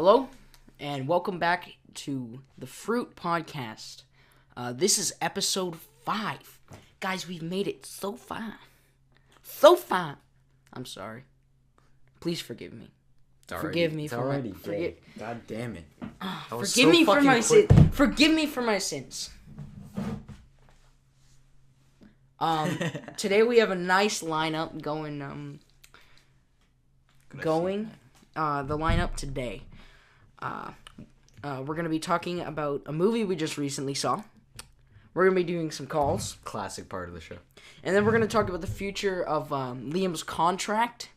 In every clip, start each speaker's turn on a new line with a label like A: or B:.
A: Hello, and welcome back to the Fruit Podcast. This is episode 5. Guys, we've made it so far. So far. I'm sorry. Please forgive me. Forgive me for my...
B: God damn it.
A: Forgive me for my sins. Forgive me for my sins. Today we have a nice lineup going. The lineup today. We're going to be talking about a movie we just recently saw. We're going to be doing some calls.
B: Classic part of the show.
A: And then we're going to talk about the future of Liam's contract.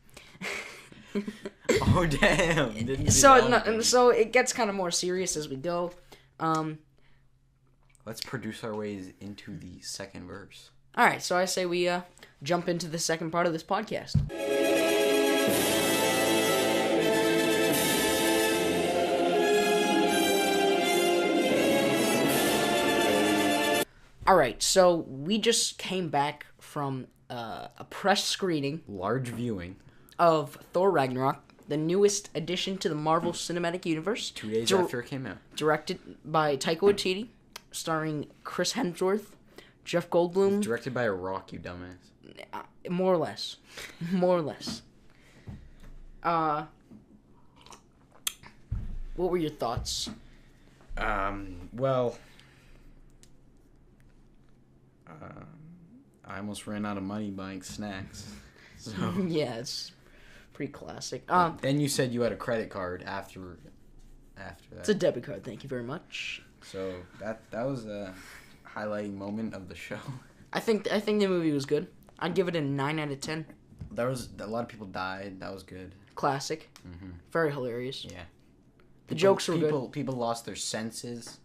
B: Oh, damn.
A: So it gets kind of more serious as we go.
B: Let's produce our ways into the second verse.
A: All right, so I say we jump into the second part of this podcast. All right, so we just came back from a press screening.
B: Large viewing.
A: Of Thor Ragnarok, the newest addition to the Marvel Cinematic Universe.
B: 2 days after it came out.
A: Directed by Taika Waititi, starring Chris Hemsworth, Jeff Goldblum.
B: It's directed by a rock, you dumbass.
A: More or less. More or less. What were your thoughts?
B: I almost ran out of money buying snacks. So.
A: Yeah, it's pretty classic.
B: Then you said you had a credit card after that.
A: It's a debit card, thank you very much.
B: So that was a highlighting moment of the show.
A: I think the movie was good. I'd give it a 9 out of 10.
B: There was a lot of people died. That was good.
A: Classic.
B: Mm-hmm.
A: Very hilarious.
B: Yeah.
A: The jokes were good.
B: People lost their senses,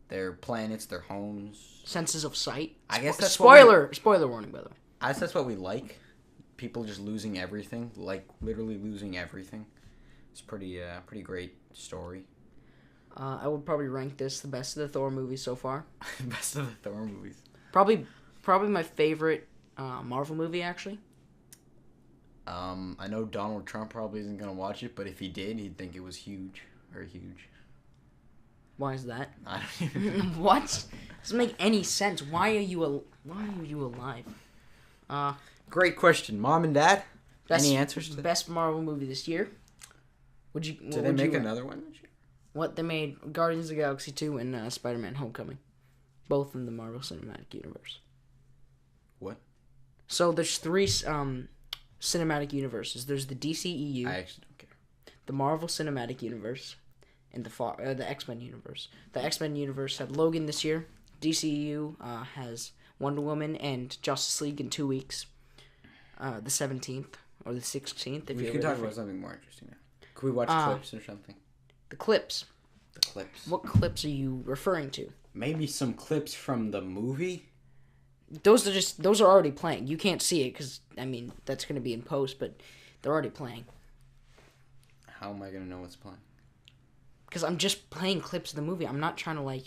B: their planets, their homes.
A: Senses of sight.
B: I guess that's
A: spoiler warning, by the way.
B: I guess that's what we like. People just losing everything, like literally losing everything. It's pretty great story.
A: I would probably rank this the best of the Thor movies so far.
B: Best of the Thor movies.
A: Probably my favorite Marvel movie, actually.
B: I know Donald Trump probably isn't gonna watch it, but if he did, he'd think it was huge, very huge.
A: Why is that?
B: I don't even know.
A: What? Doesn't make any sense. Why are you alive?
B: Great question, Mom and Dad. Any answers to that?
A: Best Marvel movie this year?
B: Did they make another one this year?
A: What they made? Guardians of the Galaxy 2 and Spider-Man: Homecoming, both in the Marvel Cinematic Universe.
B: What?
A: So there's 3 cinematic universes. There's the DCEU.
B: I actually don't care.
A: The Marvel Cinematic Universe. And the X-Men universe. The X-Men universe had Logan this year. DCU has Wonder Woman and Justice League in 2 weeks. The 17th or the 16th.
B: We could talk about something more interesting now. Could we watch clips or something?
A: The clips.
B: The clips.
A: What clips are you referring to?
B: Maybe some clips from the movie?
A: Those are already playing. You can't see it because, that's going to be in post, but they're already playing.
B: How am I going to know what's playing?
A: Because I'm just playing clips of the movie. I'm not trying to,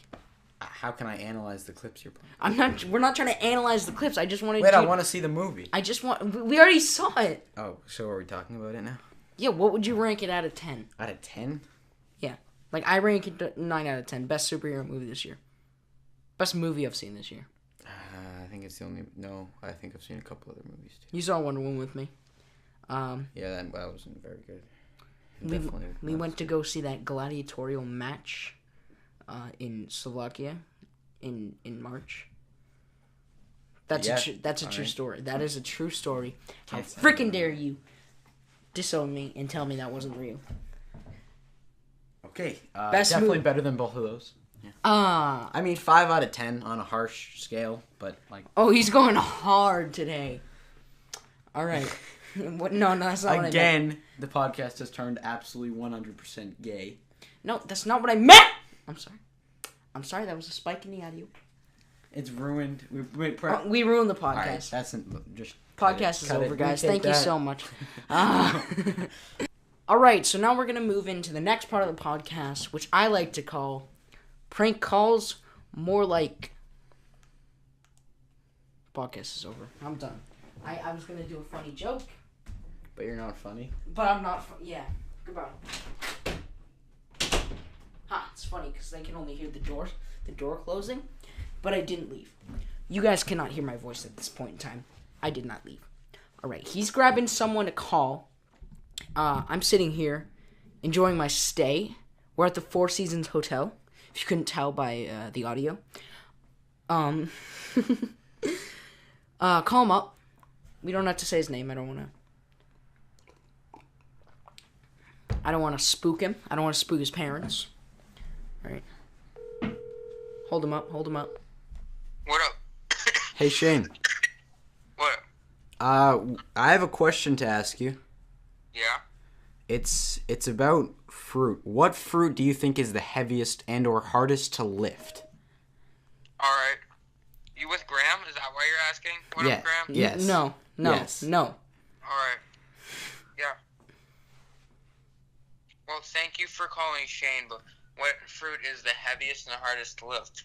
B: How can I analyze the clips you're playing?
A: We're not trying to analyze the clips. I just wanted
B: I want to see the movie.
A: We already saw it.
B: Oh, so are we talking about it now?
A: Yeah, what would you rank it out of 10?
B: Out of 10?
A: Yeah. I rank it 9 out of 10. Best superhero movie this year. Best movie I've seen this year.
B: I think it's the only... No, I think I've seen a couple other movies, too.
A: You saw Wonder Woman with me.
B: Yeah, that wasn't very good.
A: We went to go see that gladiatorial match in Slovakia in March. That's a true story. That is a true story. How freaking dare you disown me and tell me that wasn't real?
B: Okay, definitely better than both of those. Yeah. 5 out of 10 on a harsh scale, but
A: Oh, he's going hard today. All right. What? No, that's not what I meant.
B: Again, the podcast has turned absolutely 100% gay.
A: No, that's not what I meant! I'm sorry, that was a spike in the audio.
B: It's ruined.
A: We ruined the podcast.
B: All right, that's just...
A: Podcast is over, guys. Thank you so much. Alright, so now we're going to move into the next part of the podcast, which I like to call prank calls, more like... Podcast is over. I'm done. I was going to do a funny joke.
B: But you're not funny?
A: But I'm not... Yeah. Goodbye. It's funny because they can only hear the door closing, but I didn't leave. You guys cannot hear my voice at this point in time. I did not leave. All right, he's grabbing someone to call. I'm sitting here enjoying my stay. We're at the Four Seasons Hotel, if you couldn't tell by the audio. Call him up. We don't have to say his name. I don't want to spook him. I don't want to spook his parents. All right. Hold him up.
C: What up?
B: Hey, Shane.
C: What?
B: I have a question to ask you.
C: Yeah?
B: It's about fruit. What fruit do you think is the heaviest and or hardest to lift?
C: Alright. You with Graham? Is that why you're asking? What up, Graham?
B: Yes.
A: No.
B: Yes.
A: No.
C: Alright. Yeah. Well, thank you for calling Shane, but what fruit is the heaviest and the hardest to lift?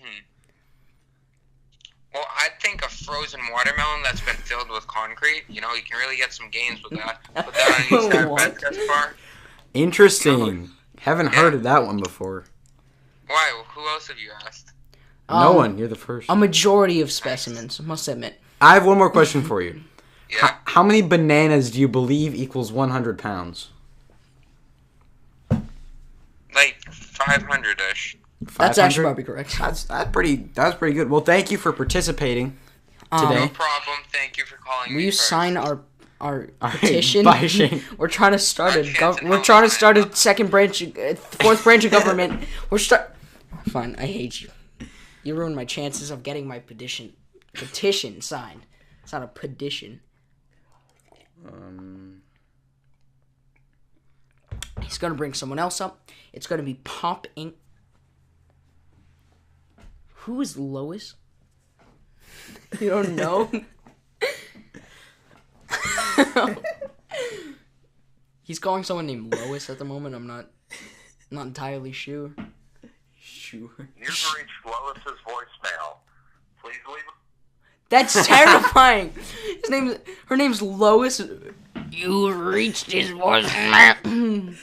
C: Well, I think a frozen watermelon that's been filled with concrete. You know, you can really get some gains with that. Put that on each side of the test bar.
B: Interesting. Haven't heard of that one before.
C: Why? Who else have you asked?
B: No one. You're the first.
A: A majority of specimens, I must admit.
B: I have one more question for you.
C: Yeah?
B: How many bananas do you believe equals 100 pounds?
C: Like 500-ish.
A: That's actually probably correct.
B: That's pretty good. Well, thank you for participating today.
C: No problem. Thank you for calling me.
A: Will you
C: first.
A: sign our petition?
B: Bye, Shane.
A: We're trying to start a fourth branch of government. Fine. I hate you. You ruined my chances of getting my petition signed. It's not a petition. He's gonna bring someone else up. It's gonna be Pop Inc. Who is Lois? You don't know? He's calling someone named Lois at the moment. I'm not entirely sure.
B: Sure.
D: You've reached Lois's voicemail. Please leave.
A: That's terrifying. Her name's Lois. You reached his voicemail.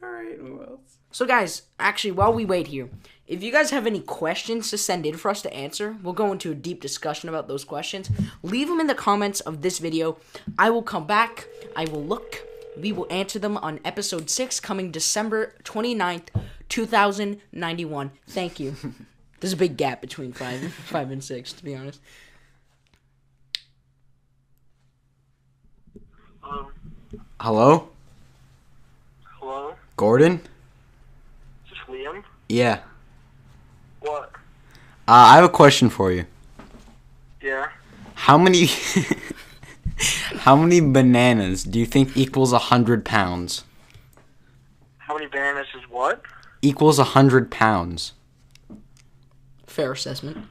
B: Alright, who else?
A: So guys, actually, while we wait here, if you guys have any questions to send in for us to answer, we'll go into a deep discussion about those questions. Leave them in the comments of this video. I will come back. I will look. We will answer them on episode 6 coming December 29th, 2091. Thank you. There's a big gap between 5 and 6, to be honest.
B: Hello?
D: Hello?
B: Gordon?
D: Is this Liam?
B: Yeah.
D: What?
B: I have a question for you.
D: Yeah?
B: How many bananas do you think equals 100 pounds?
D: How many bananas is what?
B: Equals 100 pounds.
A: Fair assessment.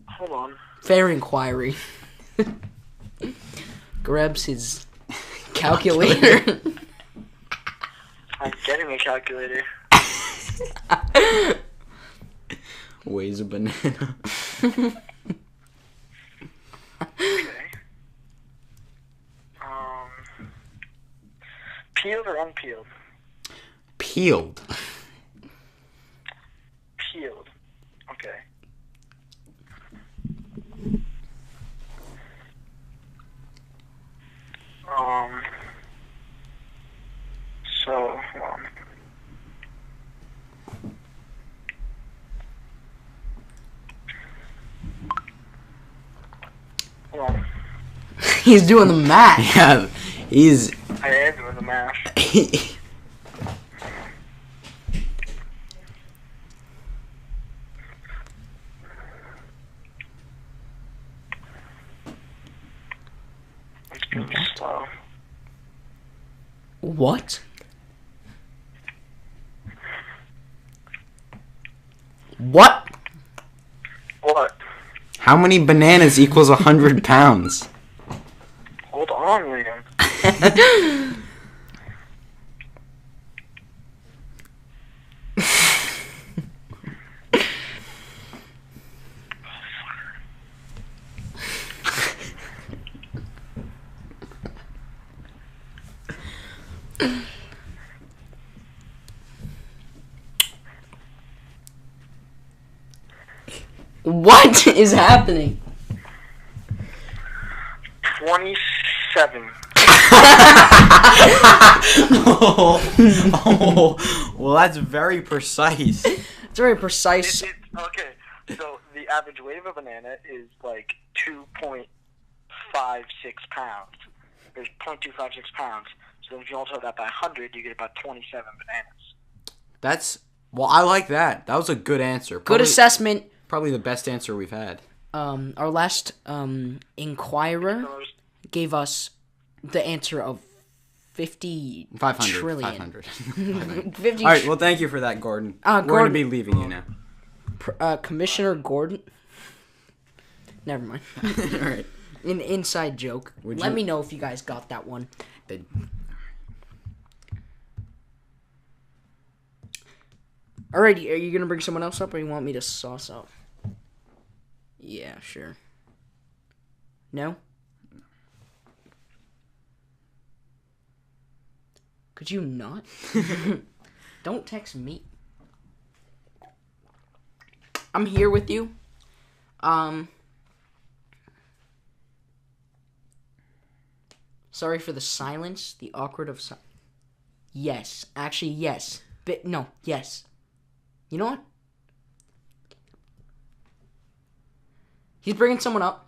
D: Hold on.
A: Fair inquiry. Grabs his calculator.
D: I'm getting a calculator.
B: Weighs a banana.
D: Okay. Peeled or unpeeled?
B: Peeled.
D: Peeled. Okay. So, hold on.
A: He's doing the math.
B: Yeah, he's...
D: I am doing the math. It's gonna be slow.
A: What? What?
D: What?
B: How many bananas equals 100 pounds?
D: Hold on, Liam.
A: What is happening?
E: 27.
B: Well, that's very precise.
A: It's very precise.
E: Okay, so the average weight of a banana is like 2.56 pounds. There's 0.256 pounds. So if you multiply that by 100, you get about 27 bananas.
B: I like that. That was a good answer.
A: Good assessment.
B: Probably the best answer we've had.
A: Our last inquirer gave us the answer of 50
B: 500.
A: trillion.
B: 500.
A: 50
B: All right, well, thank you for that, Gordon. We're going to be leaving you now.
A: Commissioner Gordon. Never mind.
B: All right.
A: An inside joke. Let me know if you guys got that one. Alrighty, are you going to bring someone else up, or you want me to sauce up? Yeah, sure. No? Could you not? Don't text me. I'm here with you. Sorry for the silence. The awkward of silence. Yes. Actually, yes. But no, yes. You know what? He's bringing someone up.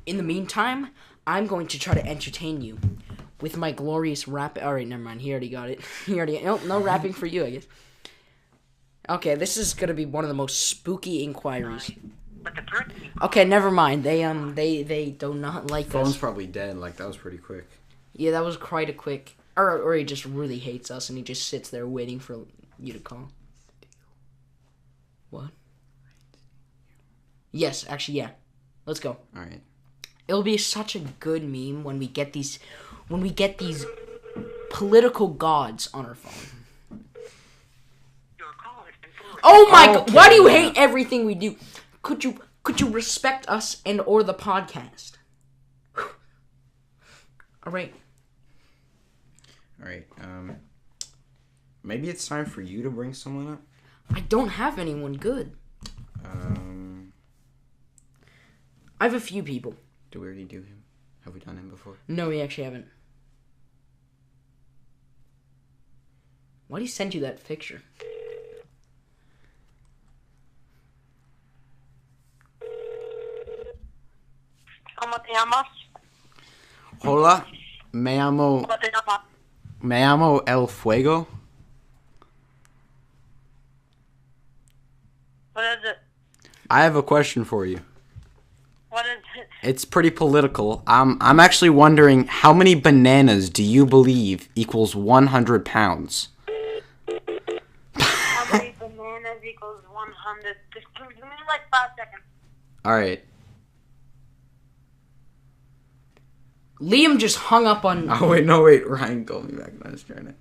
A: In the meantime, I'm going to try to entertain you with my glorious rap. All right, never mind. He already got it. No rapping for you, I guess. Okay, this is gonna be one of the most spooky inquiries. Okay, never mind. They do not like us.
B: Phone's probably dead. Like, that was pretty quick.
A: Yeah, that was quite a quick. Or he just really hates us, and he just sits there waiting for you to call. What? Yes, actually, yeah. Let's go.
B: All right.
A: It'll be such a good meme when we get these political gods on our phone. Oh my god! Why do you hate everything we do? Could you respect us and or the podcast? All right.
B: All right. Maybe it's time for you to bring someone up.
A: I don't have anyone good. I have a few people.
B: Do we already do him? Have we done him before?
A: No, we actually haven't. Why'd he send you that picture?
F: ¿Cómo te llamas?
B: Hola, me llamo
F: ¿Cómo te llamas?
B: El Fuego.
F: What is it?
B: I have a question for you.
F: What is it?
B: It's pretty political. I'm actually wondering, how many bananas do you believe equals 100 pounds?
F: How many bananas equals 100? Just give me like 5 seconds.
B: All right.
A: Liam just hung up on...
B: Oh, wait. Ryan called me back. I was trying to...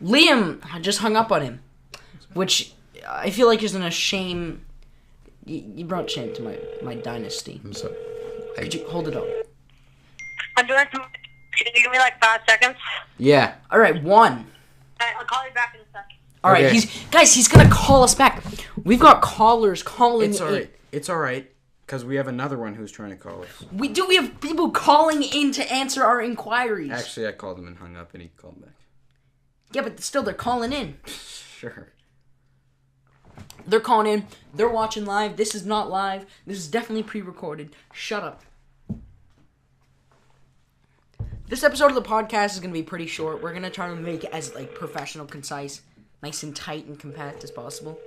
A: Liam just hung up on him. Which I feel like isn't a shame. You brought shame to my dynasty.
B: I'm sorry.
A: Could you hold it up?
F: I'm doing some... Can you give me like 5 seconds?
B: Yeah.
A: All right, 1.
F: Alright, I'll call you back in a second.
A: All right,
B: Okay.
A: he's gonna call us back. We've got callers calling.
B: It's all right. Because we have another one who's trying to call us.
A: We have people calling in to answer our inquiries.
B: Actually, I called him and hung up, and he called back.
A: Yeah, but still, they're calling in.
B: Sure.
A: They're calling in. They're watching live. This is not live. This is definitely pre-recorded. Shut up. This episode of the podcast is going to be pretty short. We're going to try to make it as like professional, concise, nice and tight and compact as possible.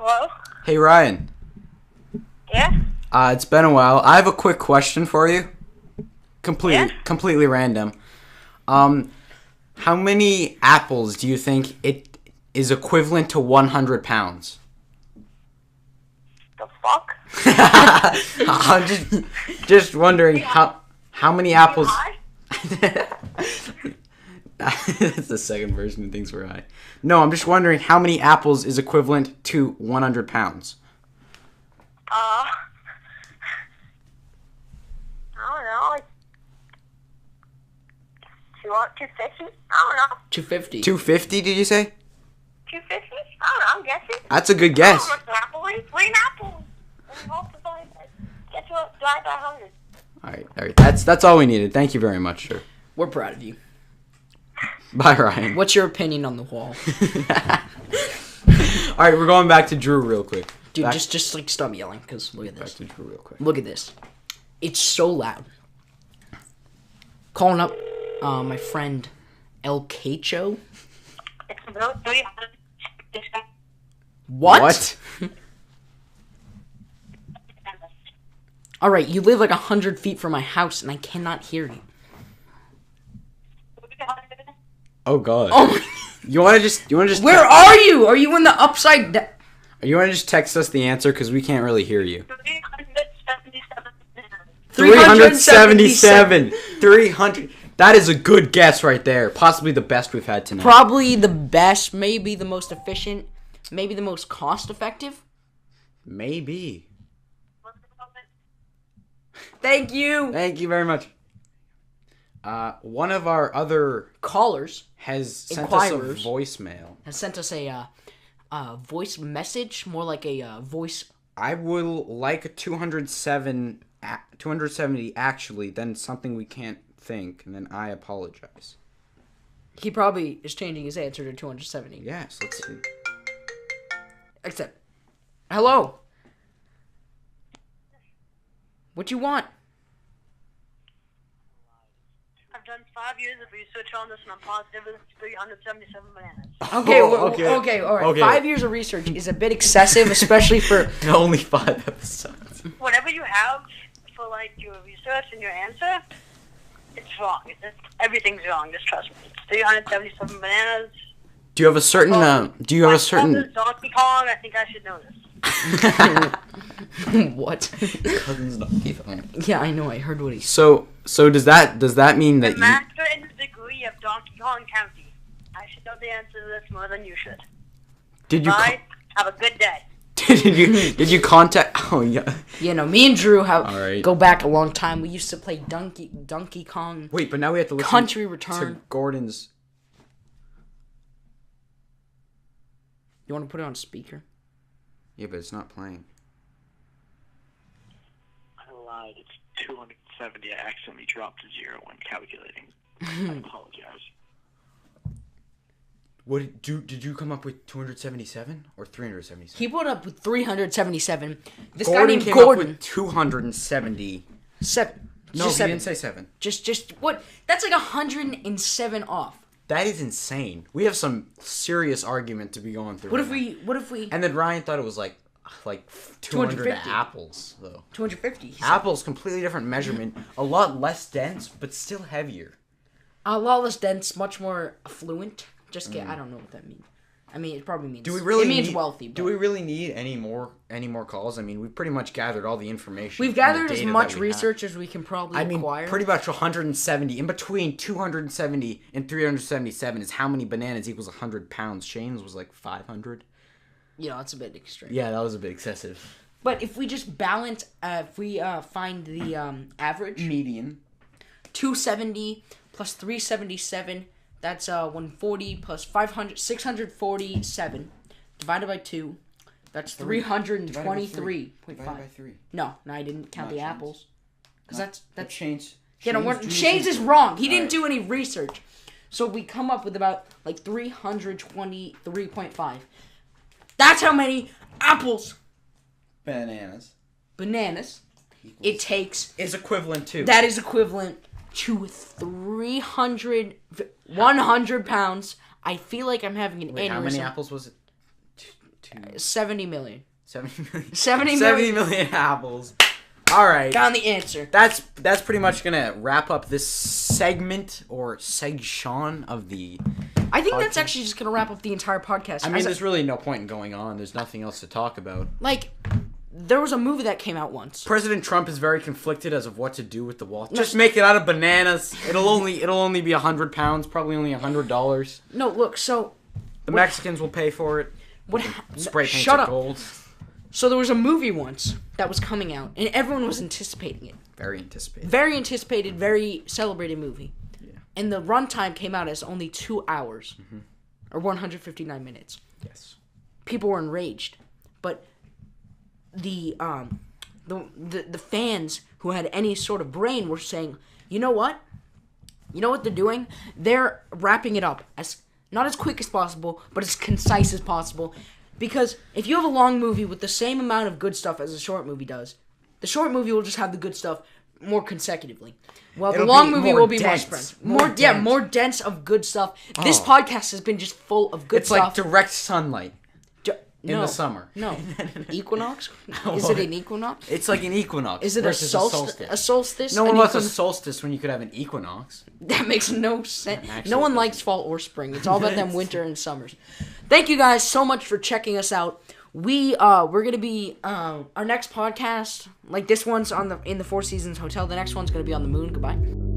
F: Hello?
B: Hey, Ryan.
F: Yeah?
B: It's been a while. I have a quick question for you. Completely random. How many apples do you think it is equivalent to 100 pounds?
F: The fuck?
B: I'm just wondering how many apples. That's the second person who thinks we're high. No, I'm just wondering how many apples is equivalent to 100 pounds.
F: I don't know, like You want 250? I don't know.
A: 250.
B: 250? Did you say?
F: 250? I don't know. I'm guessing.
B: That's a good guess.
F: Oh, an apple. Play an apple. And multiply it. Get to it. Divide by 100.
B: All right. That's all we needed. Thank you very much, sir.
A: We're proud of you.
B: Bye, Ryan.
A: What's your opinion on the wall?
B: All right, we're going back to Drew real quick.
A: Dude, just like stop yelling, because look at this.
B: Back to Drew real quick.
A: Look at this. It's so loud. Calling up my friend El Cacho.
F: It's about 300.
A: What? All right, you live like 100 feet from my house, and I cannot hear you.
B: Oh God.
A: Oh my.
B: You want to just?
A: Where are you? Are you in the upside down?
B: You want to just text us the answer because we can't really hear you.
A: 377.
B: 300. That is a good guess right there. Possibly the best we've had tonight.
A: Probably the best, maybe the most efficient, maybe the most cost-effective.
B: Maybe.
A: Thank you.
B: Thank you very much. One of our other
A: Callers
B: has sent
A: Inquirers.
B: us a voicemail.
A: has sent us a voice message, more like a voice.
B: I will like a 270 actually, then something we can't think, and then I apologize.
A: He probably is changing his answer to 270.
B: Yes, let's see.
A: Except, hello. What you want?
F: I've done 5 years of research on this, and I'm positive it's 377 bananas.
A: Okay,
B: okay,
A: all right.
B: okay.
A: 5 years of research is a bit excessive, especially for.
B: Only 5 episodes.
F: Whatever you have for, like, your research and your answer, it's wrong. Everything's wrong. Just trust me. It's 377 bananas.
B: Do you have a certain? Do you have a certain?
F: Donkey Kong. I think I should know this.
A: What?
B: Cousin's Donkey Kong.
A: Yeah, I know. I heard what he said.
B: So does that mean that
F: The master in the degree of Donkey Kong County. I should know the answer to this more than you should.
B: did you
F: Bye. Have a good day.
B: did you contact? Oh yeah.
A: You know, me and Drew
B: All right.
A: go back a long time. We used to play Donkey Kong.
B: Wait, but now we have to listen
A: Country
B: to
A: Return.
B: Gordon's.
A: You want to put it on speaker?
B: Yeah, but it's not playing.
E: I lied. It's 270. I accidentally dropped a 0 when calculating. I apologize.
B: What did you come up with 277 or 377?
A: He put up with 377. This
B: Gordon
A: guy named
B: came
A: Gordon.
B: up with 270.
A: 7.
B: No,
A: Just
B: he
A: 7.
B: didn't say 7.
A: Just what? That's like 107 off.
B: That is insane. We have some serious argument to be going through.
A: What
B: right
A: if we?
B: And then Ryan thought it was like 200
A: 250.
B: apples though.
A: 250.
B: Apples, completely different measurement, a lot less dense, but still heavier.
A: A lot less dense, much more affluent. Just get. I don't know what that means. I mean, it probably means.
B: Do we really?
A: It means
B: need,
A: wealthy. But
B: Do we really need any more calls? I mean, we pretty much gathered all the information.
A: We've
B: from the
A: gathered as
B: data
A: much
B: that we
A: research as we can probably acquire.
B: Pretty much 170. In between 270 and 377 is how many bananas equals 100 pounds. Shane's was like 500.
A: You know, it's a bit extreme.
B: Yeah, that was a bit excessive.
A: But if we just balance, if we find the average
B: Median.
A: 270 plus 377. That's 140 plus 500, 647 divided by 2. That's 323.5.
B: Divided by 3.
A: No, I didn't count
B: Not
A: the
B: Shane's.
A: apples. Because that's
B: Shane's.
A: you know, Shane's is wrong. He didn't do any research. So we come up with about like 323.5. That's how many apples,
B: Bananas.
A: bananas, it takes.
B: Is equivalent to.
A: That is equivalent to 100 pounds. I feel like I'm having an
B: Wait,
A: aneurysm.
B: how many apples was it?
A: 70 million.
B: 70 million.
A: 70
B: 70
A: million.
B: million apples. All right.
A: Found the answer.
B: That's pretty much gonna wrap up this segment or section of the.
A: I think
B: podcast.
A: that's actually just gonna wrap up the entire podcast.
B: I mean, there's really no point in going on. There's nothing else to talk about.
A: like, there was a movie that came out once.
B: President Trump is very conflicted as of what to do with the wall. Just make it out of bananas. It'll only be 100 pounds. Probably only $100.
A: No, look. So
B: The Mexicans will pay for it.
A: what?
B: Spray paint
A: Shut
B: it
A: up.
B: gold.
A: So there was a movie once that was coming out, and everyone was anticipating it.
B: Very anticipated.
A: Very anticipated, very celebrated movie.
B: Yeah.
A: and the runtime came out as only 2 hours, or 159 minutes.
B: Yes.
A: People were enraged, but the fans who had any sort of brain were saying, you know what? You know what they're doing? They're wrapping it up as not as quick as possible, but as concise as possible. Because if you have a long movie with the same amount of good stuff as a short movie does, the short movie will just have the good stuff more consecutively. Well, the long movie will be more spread. More dense of good stuff. This podcast has been just full of good stuff.
B: It's like direct sunlight. In the summer.
A: No. Equinox? Is it an equinox?
B: It's like an equinox.
A: Is it a solstice? A solstice?
B: No one wants a solstice when you could have an equinox.
A: That makes no sense. No one likes fall or spring. It's all about them winter and summers. Thank you guys so much for checking us out. We're gonna be our next podcast, like this one's in the Four Seasons Hotel. The next one's gonna be on the moon. Goodbye.